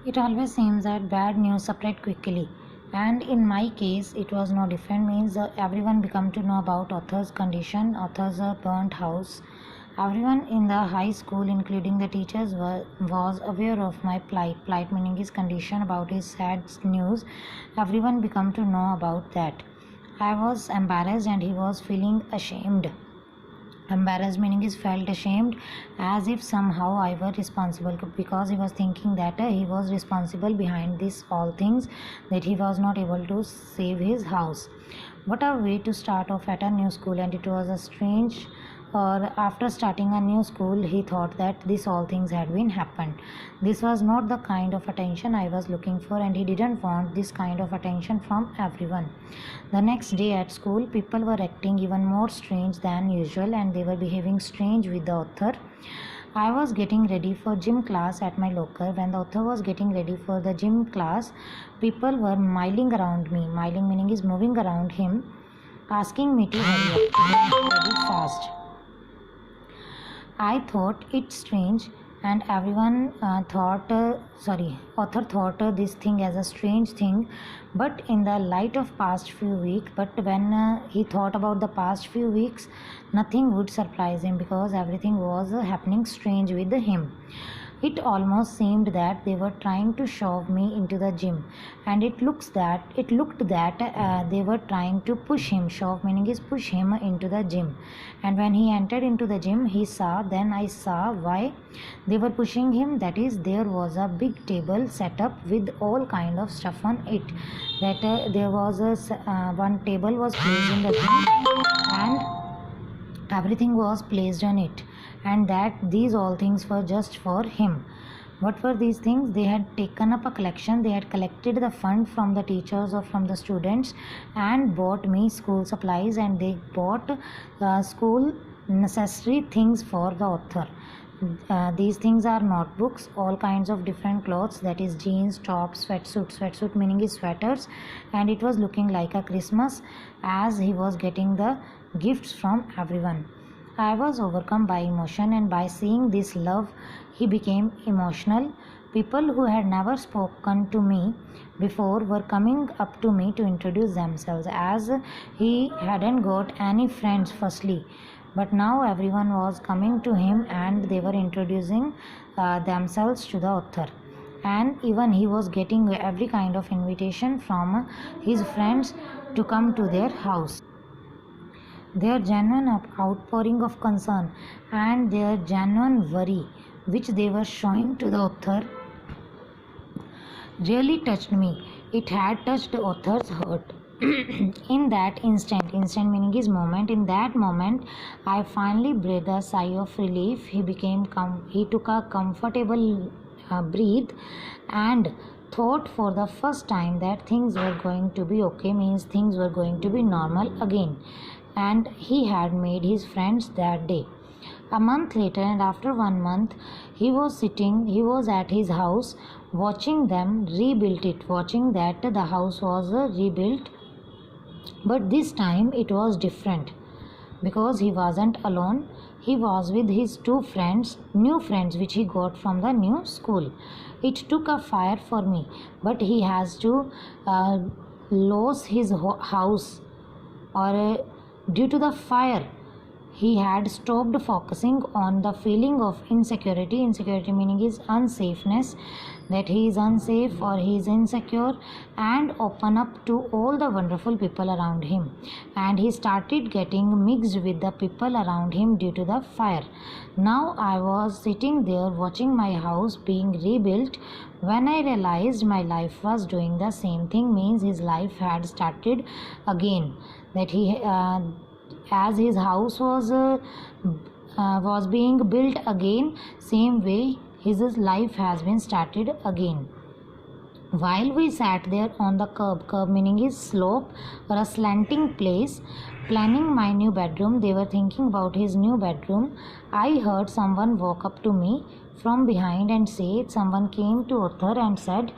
It always seems that bad news spread quickly, and in my case, it was no different. Means everyone become to know about author's condition, author's burnt house. Everyone in the high school, including the teachers, was aware of my plight. Plight meaning his condition, about his sad news. Everyone become to know about that. I was embarrassed, and he was feeling ashamed. Embarrassed meaning is felt ashamed, as if somehow I were responsible, because he was thinking that he was responsible behind this all things, that he was not able to save his house. What a way to start off at a new school. And it was a strange, or after starting a new school, he thought that this all things had been happened. This was not the kind of attention I was looking for, and he didn't want this kind of attention from everyone. The next day at school, people were acting even more strange than usual, and they were behaving strange with the author. I was getting ready for gym class at my locker. When the author was getting ready for the gym class, people were miling around me. Miling meaning is moving around him, asking me to hurry up, to get ready fast. I thought it strange, and everyone author thought this thing as a strange thing. But in the light of past few weeks, but when he thought about the past few weeks, nothing would surprise him, because everything was happening strange with him. It almost seemed that they were trying to shove me into the gym, and it looked that they were trying to push him. Shove meaning is push him into the gym. And when he entered into the gym, then I saw why they were pushing him. That is, there was a big table set up with all kind of stuff on it. That there was one table was placed in the gym, and everything was placed on it, and that these all things were just for him. What were these things? They had taken up a collection. They had collected the fund from the teachers or from the students, and bought me school supplies, and they bought school necessary things for the author. These things are notebooks, all kinds of different clothes, that is jeans, tops, sweatsuit meaning is sweaters. And it was looking like a Christmas, as he was getting the gifts from everyone. I was overcome by emotion, and by seeing this love, he became emotional. People who had never spoken to me before were coming up to me to introduce themselves, as he hadn't got any friends firstly. But now everyone was coming to him, and they were introducing themselves to the author. And even he was getting every kind of invitation from his friends to come to their house. Their genuine outpouring of concern and their genuine worry, which they were showing to the author, really touched me. It had touched the author's heart. In that instant meaning is moment, in that moment, I finally breathed a sigh of relief. He took a comfortable breath, and thought for the first time that things were going to be okay, means things were going to be normal again. And he had made his friends that day. A month later, and after 1 month, he was at his house, watching them rebuild it, watching that the house was rebuilt. But this time it was different, because he wasn't alone. He was with his new friends, which he got from the new school. It took a fire for me, but he has to lose his house, or due to the fire, he had stopped focusing on the feeling of insecurity. Insecurity meaning is unsafeness, that he is unsafe or he is insecure, and open up to all the wonderful people around him. And he started getting mixed with the people around him due to the fire. Now I was sitting there watching my house being rebuilt, when I realized my life was doing the same thing, means his life had started again. That he as his house was being built again, same way his life has been started again. While we sat there on the curb meaning is slope or a slanting place, planning my new bedroom, they were thinking about his new bedroom, I heard someone walk up to me from behind and say, someone came to author and said,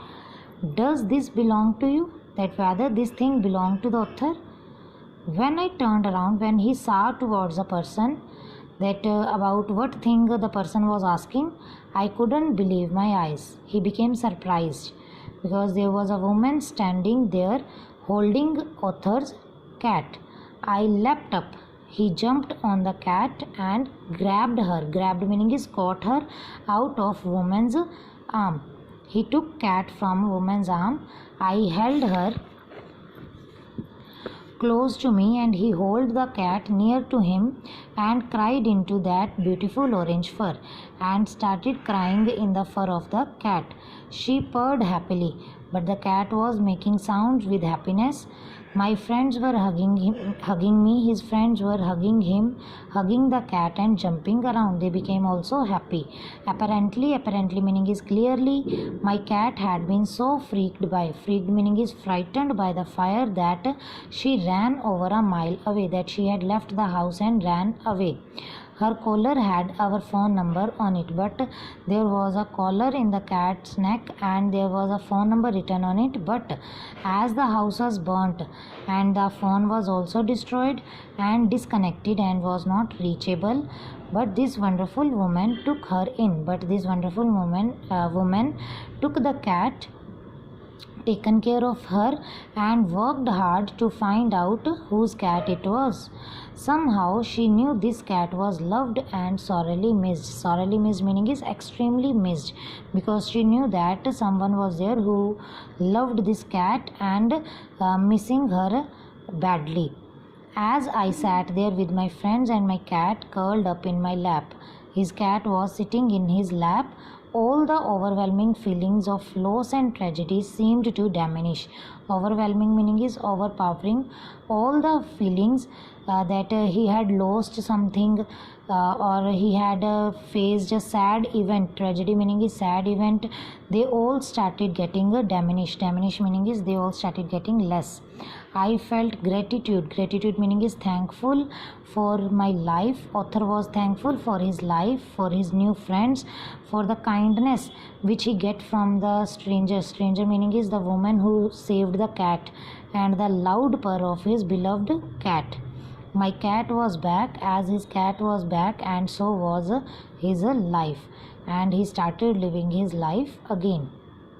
"Does this belong to you?" That whether this thing belonged to the author. When I turned around, when he saw towards a person, that about what thing the person was asking. I couldn't believe my eyes. He became surprised because there was a woman standing there holding Arthur's cat. I leapt up. He jumped on the cat and grabbed her. Grabbed meaning is caught her out of woman's arm. He took cat from woman's arm. I held her close to me and he held the cat near to him and cried into that beautiful orange fur and started crying in the fur of the cat. She purred happily, but the cat was making sounds with happiness. My friends were hugging me. His friends were hugging him, hugging the cat and jumping around. They became also happy. Apparently meaning is clearly, my cat had been so freaked meaning is frightened by the fire that she ran over a mile away, that she had left the house and ran away. Her collar had our phone number on it, but there was a collar in the cat's neck and there was a phone number written on it. But as the house was burnt and the phone was also destroyed and disconnected and was not reachable, but this wonderful woman took her in. But this wonderful woman took the cat, taken care of her and worked hard to find out whose cat it was. Somehow she knew this cat was loved and sorely missed. Sorely missed meaning is extremely missed, because she knew that someone was there who loved this cat and missing her badly. As I sat there with my friends and my cat curled up in my lap, his cat was sitting in his lap, all the overwhelming feelings of loss and tragedy seemed to diminish. Overwhelming meaning is overpowering. All the feelings that he had lost something or he had faced a sad event. Tragedy meaning is sad event. They all started getting diminished. Diminished meaning is they all started getting less. I felt gratitude. Gratitude meaning is thankful for my life. Author was thankful for his life, for his new friends, for the kindness which he get from the stranger. Stranger meaning is the woman who saved the cat, and the loud purr of his beloved cat. My cat was back, as his cat was back, and so was his life, and he started living his life again.